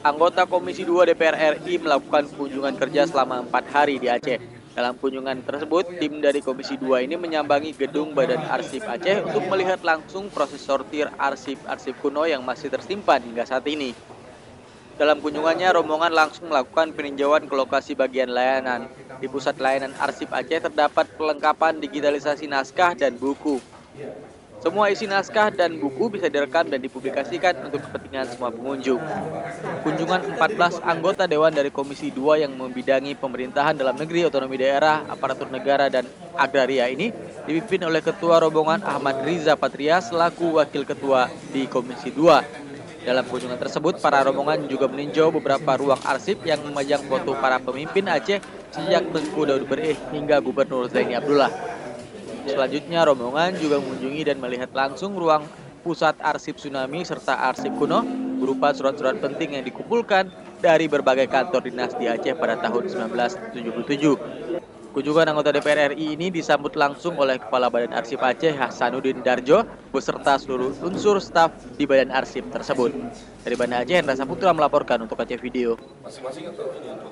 Anggota Komisi 2 DPR RI melakukan kunjungan kerja selama 4 hari di Aceh. Dalam kunjungan tersebut, tim dari Komisi 2 ini menyambangi gedung Badan Arsip Aceh untuk melihat langsung proses sortir arsip-arsip kuno yang masih tersimpan hingga saat ini. Dalam kunjungannya, rombongan langsung melakukan peninjauan ke lokasi bagian layanan. Di pusat layanan Arsip Aceh terdapat perlengkapan digitalisasi naskah dan buku. Semua isi naskah dan buku bisa direkam dan dipublikasikan untuk kepentingan semua pengunjung. Kunjungan 14 anggota Dewan dari Komisi 2 yang membidangi pemerintahan dalam negeri, otonomi daerah, aparatur negara, dan agraria ini dipimpin oleh Ketua Rombongan Ahmad Riza Patria selaku Wakil Ketua di Komisi 2. Dalam kunjungan tersebut, para rombongan juga meninjau beberapa ruang arsip yang memajang foto para pemimpin Aceh sejak Tengku Daud Bereh hingga Gubernur Zaini Abdullah. Selanjutnya, rombongan juga mengunjungi dan melihat langsung ruang pusat arsip tsunami serta arsip kuno berupa surat-surat penting yang dikumpulkan dari berbagai kantor dinas di Aceh pada tahun 1977. Kunjungan anggota DPR RI ini disambut langsung oleh Kepala Badan Arsip Aceh Hasanuddin Darjo beserta seluruh unsur staf di Badan Arsip tersebut. Dari Banda Aceh, Hendra Saputra melaporkan untuk Aceh Video. Masing-masing atau ini untuk